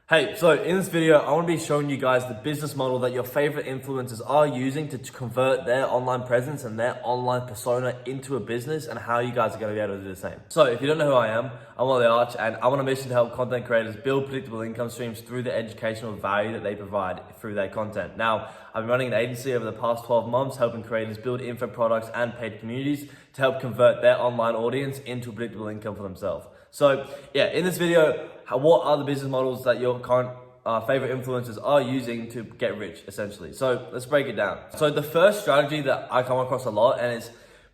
Hey, so in this video, I want to be showing you guys the business model that your favorite influencers are using to convert their online presence and their online persona into a business, and how you guys are going to be able to do the same. So if you don't know who I am, I'm Ollie Arch, and I'm on a mission to help content creators build predictable income streams through the educational value that they provide through their content. Now, I've been running an agency over the past 12 months, helping creators build info products and paid communities to help convert their online audience into predictable income for themselves. So yeah, in this video, what are the business models that your current favorite influencers are using to get rich, essentially? So let's break it down. So the first strategy that I come across a lot, and it's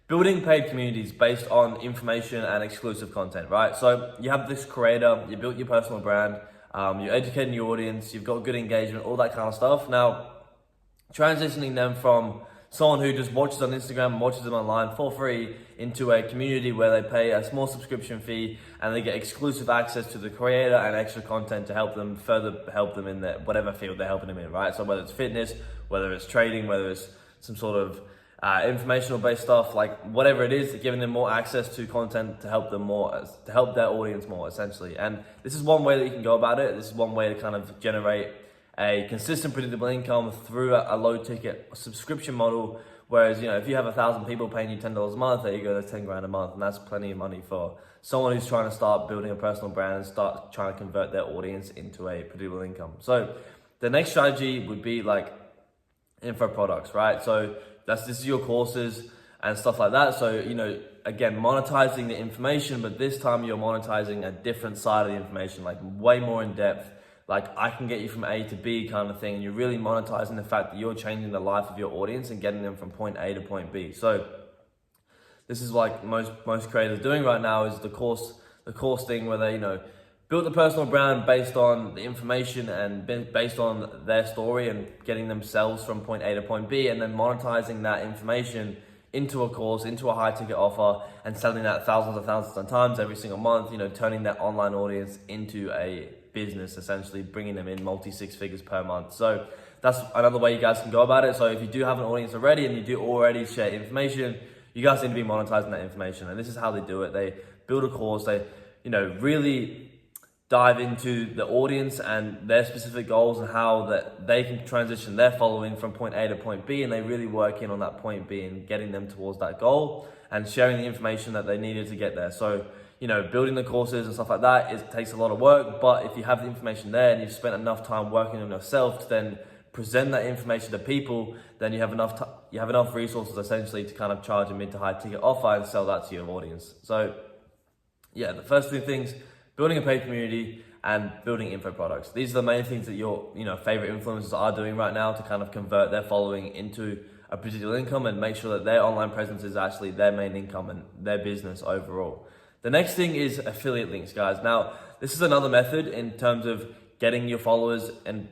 building paid communities based on information and exclusive content, right? So you have this creator, you built your personal brand, you're educating your audience, you've got good engagement, all that kind of stuff. Now, transitioning them from someone who just watches on Instagram and watches them online for free into a community where they pay a small subscription fee and they get exclusive access to the creator and extra content to help them help them in their whatever field they're helping them in, right? So whether it's fitness, whether it's trading, whether it's some sort of informational based stuff, like whatever it is, giving them more access to content to help them more, to help their audience more, essentially. And this is one way that you can go about it. This is one way to kind of generate a consistent, predictable income through a low ticket subscription model. Whereas, if you have 1,000 people paying you $10 a month, there you go, that's 10 grand a month. And that's plenty of money for someone who's trying to start building a personal brand and start trying to convert their audience into a predictable income. So the next strategy would be like info products, right? So this is your courses and stuff like that. So, again, monetizing the information, but this time you're monetizing a different side of the information, like way more in depth. Like, I can get you from A to B kind of thing. And you're really monetizing the fact that you're changing the life of your audience and getting them from point A to point B. So this is like most creators doing right now, is the course thing, where they, build the personal brand based on the information and based on their story and getting themselves from point A to point B, and then monetizing that information into a course, into a high ticket offer, and selling that thousands of times every single month, turning that online audience into a business, essentially bringing them in multi-six figures per month. So that's another way you guys can go about it. So if you do have an audience already and you do already share information, you guys need to be monetizing that information. And this is how they do it. They build a course, they, really dive into the audience and their specific goals and how that they can transition their following from point A to point B, and they really work in on that point B and getting them towards that goal and sharing the information that they needed to get there. So, building the courses and stuff like that, it takes a lot of work, but if you have the information there and you've spent enough time working on yourself to then present that information to people, then you have enough resources essentially to kind of charge a mid to high ticket offer and sell that to your audience. So yeah, the first two things: building a paid community and building info products. These are the main things that your favorite influencers are doing right now to kind of convert their following into a predictable income and make sure that their online presence is actually their main income and their business overall. The next thing is affiliate links, guys. Now, this is another method in terms of getting your followers and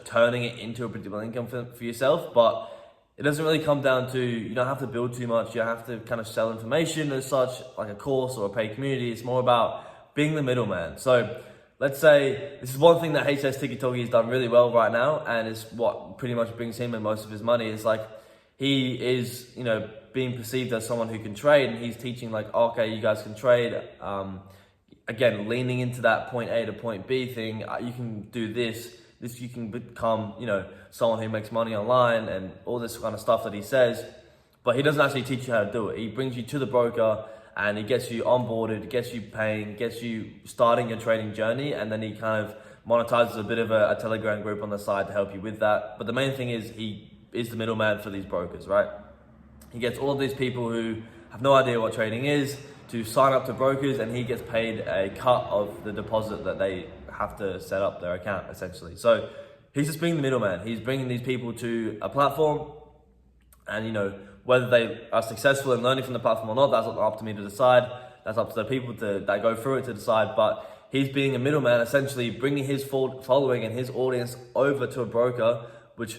turning it into a predictable income for yourself, but it doesn't really come down to, you don't have to build too much. You have to kind of sell information as such, like a course or a paid community. It's more about being the middleman. So let's say this is one thing that Hstikkytokky has done really well right now, and it's what pretty much brings him in most of his money. Is like, he is, being perceived as someone who can trade, and he's teaching like, okay, you guys can trade. Again, leaning into that point A to point B thing, you can do this, you can become, someone who makes money online and all this kind of stuff that he says, but he doesn't actually teach you how to do it. He brings you to the broker and he gets you onboarded, gets you paying, gets you starting your trading journey, and then he kind of monetizes a bit of a Telegram group on the side to help you with that. But the main thing is, he is the middleman for these brokers, right? He gets all of these people who have no idea what trading is to sign up to brokers, and he gets paid a cut of the deposit that they have to set up their account, essentially. So he's just being the middleman. He's bringing these people to a platform, and whether they are successful in learning from the platform or not, that's not up to me to decide. That's up to the people that go through it to decide. But he's being a middleman, essentially bringing his following and his audience over to a broker, which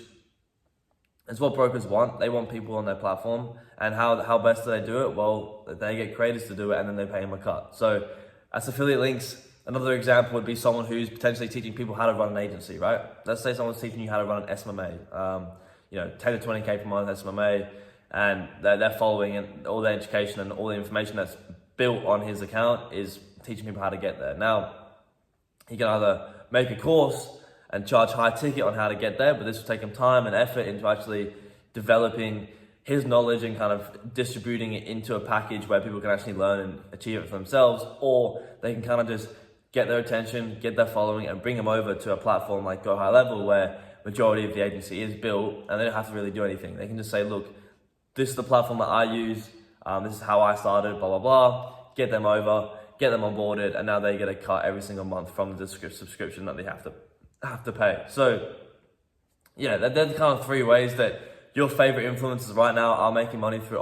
it's what brokers want. They want people on their platform. And how best do they do it? Well, they get creators to do it, and then they pay them a cut. So that's affiliate links. Another example would be someone who's potentially teaching people how to run an agency, right? Let's say someone's teaching you how to run an SMMA, 10 to 20K per month SMMA, and they're following, and all their education and all the information that's built on his account is teaching people how to get there. Now, he can either make a course and charge high ticket on how to get there, but this will take him time and effort into actually developing his knowledge and kind of distributing it into a package where people can actually learn and achieve it for themselves, or they can kind of just get their attention, get their following, and bring them over to a platform like Go High Level where majority of the agency is built and they don't have to really do anything. They can just say, look, this is the platform that I use, this is how I started, blah, blah, blah, get them over, get them onboarded, and now they get a cut every single month from the subscription that they have to pay. So yeah, they're the kind of three ways that your favorite influencers right now are making money through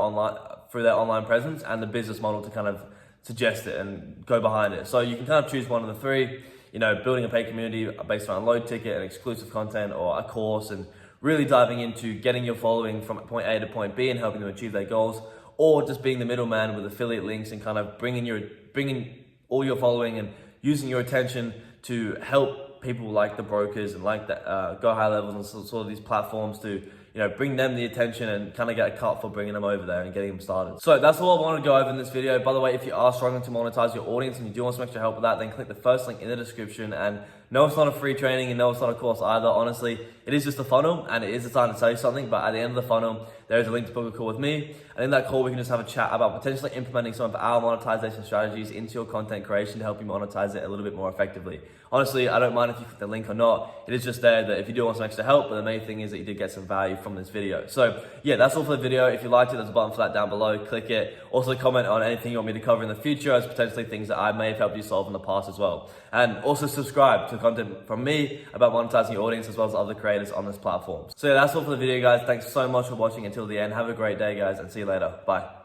their online presence, and the business model to kind of suggest it and go behind it. So you can kind of choose one of the three, you know, building a paid community based around low ticket and exclusive content, or a course and really diving into getting your following from point A to point B and helping them achieve their goals, or just being the middleman with affiliate links and kind of bringing all your following and using your attention to help people like the brokers and like the Go High Levels and sort of these platforms to, you know, bring them the attention and kind of get a cut for bringing them over there and getting them started. So that's all I wanted to go over in this video. By the way, if you are struggling to monetize your audience and you do want some extra help with that, then click the first link in the description. And no, it's not a free training, and no, it's not a course either. Honestly, it is just a funnel, and it is the time to tell you something. But at the end of the funnel, there is a link to book a call with me. And in that call, we can just have a chat about potentially implementing some of our monetization strategies into your content creation to help you monetize it a little bit more effectively. Honestly, I don't mind if you click the link or not. It is just there that if you do want some extra help, but the main thing is that you did get some value from this video. So yeah, that's all for the video. If you liked it, there's a button for that down below. Click it. Also comment on anything you want me to cover in the future, as potentially things that I may have helped you solve in the past as well. And also subscribe to content from me about monetizing your audience, as well as other creators on this platform. So yeah, that's all for the video, guys. Thanks so much for watching until the end. Have a great day, guys, and see you later. Bye.